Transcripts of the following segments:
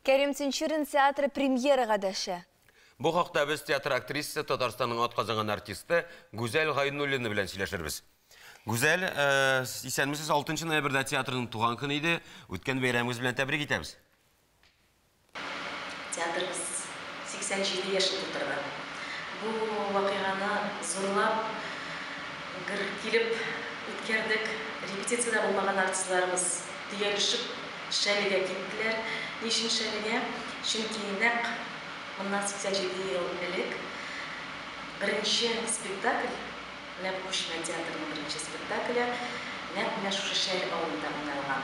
Кәрим Тинчурин театры премьераға дашы. Бұл хақта біз театр актрисасы Татарстанның атқазанған артисті Гүзәл Ғайнуллина белән сөйләшербез. Гүзәл, исәнмесез 6 ноябрьдә театрның туган көне иде. Үткән бәйрәмегез белән тәбрик итәбез. Театрыбыз 87 яшын тутырды. Бу вакыйганы зурлап килеп үткәрдек. Репетицияда булмаган артистларыбыз төялешеп шәлегә киттеләр. Нишин шәлегә? Чөнки нәкъ моннан 87 ел элек беренче спектакль, Ләпушна театрының беренче спектакле нәкъ менә шушы шәл авылында уйналган.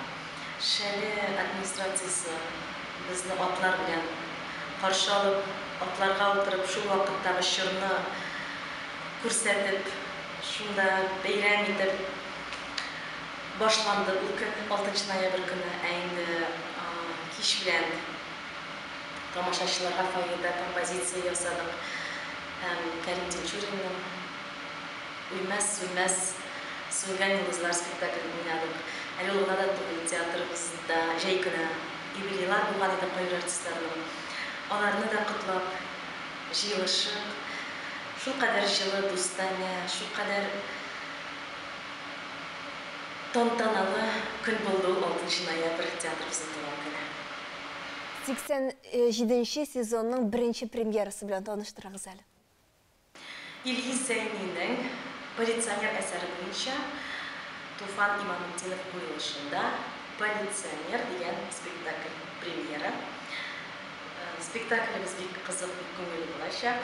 Шәле администрациясе безне атлар белән каршы алып, атларга утырып, шул вакыттагы чорны күрсәтеп, шунда бәйрәм итеп башланды. Ул көн 6 ноябрь көне, инде кич белән тамашачыларга фойеда композиция ясадык. Кәрим Тинчуринның «Уймас-уймас Сүнгән йолдызлар» спектаклен уйнадык. Әле ул гына да түгел, театрыбызда җәй көне юбилейлар булган иде кайбер артистларның. Аларны да котлап, җыелышып, шулкадәр җылы дустана, шулкадәр тантаналы көн булды 6 ноябрь театрыбызның туган көне. 87-нче сезонның беренче премьерасы белән таныштырыгыз әле. Илгиз Зәйнинең «Полиционер» әсәре буенча Туфан Имамутдинов куелышында «Полиционер» дигән спектакль премьера. Спектаклебез бик кызык, бик күңелле булачак.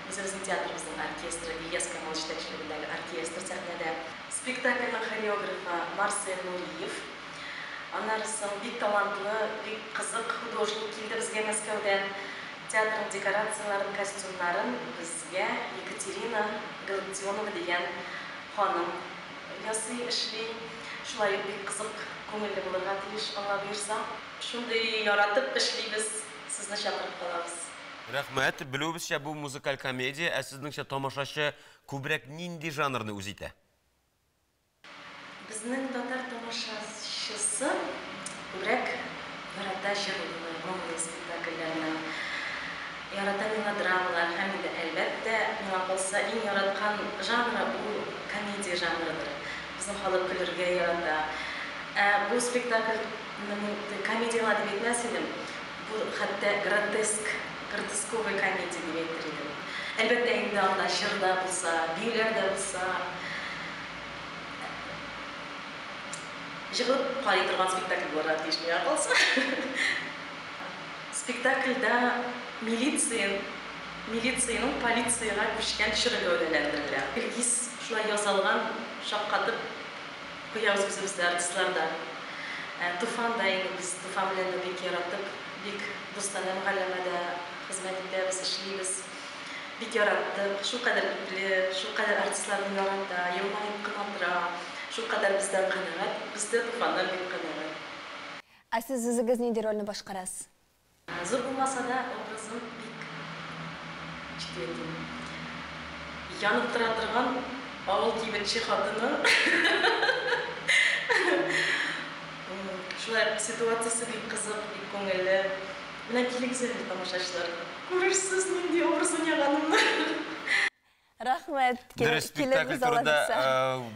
Безнең театрыбызның оркестры, Ильяс Камал җитәкчелегендәге оркестр сәхнәдә. Спектакльнең хореографы Марсель Нуриев. Аннарысы бик талантлы, бик кызык художник килде безгә Мәскәүдән. Театрның декорацияларын, костюмнарын безгә Екатерина Галактионова дигән ханым ясый, эшли. Шулай бик кызык, күңелле булырга тиеш, Алла буйрса. Шундый яратып эшлибез, сезне чакырып калабыз. Рәхмәт. Белүебезчә, бу музыкаль комедия, ә сезнеңчә тамашачы күбрәк нинди жанрны үз итә? Безнең татар тамашачысы күбрәк ярата җырлы, романс спектакльләрне, ярата мелодрамалар һәм дә әлбәттә, миңа калса иң яраткан жанры бу комедия жанрыдыр. Безнең халык көлергә ярата. Бу спектакльне комедиялар дип әйтмәс идем. Бу хәтта гротесковый комедия дип әйтер идем. Әлбәттә, инде анда җырда булса, биюләрдә булса, җырлап карый торган спектакль булырга тиеш миңа калса. Спектакльдә милициянең полициягә күчкән чоры гәүдәләндерелә. Илгиз шулай язылган, шаккатып куябыз бездә артистларда. Туфан да инде без Туфан белән бик яратып, бик дустана мәгълүмәдә хезмәт итәбез, эшлибез. Бик яраттык, шулкадәр ипле, шулкадәр артистларны ярата, елмаеп кына тора. Шулкадәр бездән канәгать, бездә Туфаннан бик канәгать. Ә сез үзегез нинди рольне башкарасыз? Зур булмаса да образым бик җитди. Янып тора торган авыл кибетче хатыны. Шулай ситуациясе бик кызык, бик күңелле. Менә килегез тамашачылар. Күрерсез нинди образ уйнаганымны. Рәхмәт. Дөрес, спектакль турында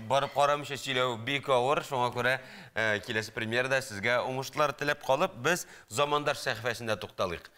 барып карамыйча сөйләү бик авыр. Шуңа күрә киләсе премьерада сезгә уңышлар теләп калып, без замандаш сәхифәсендә тукталыйк.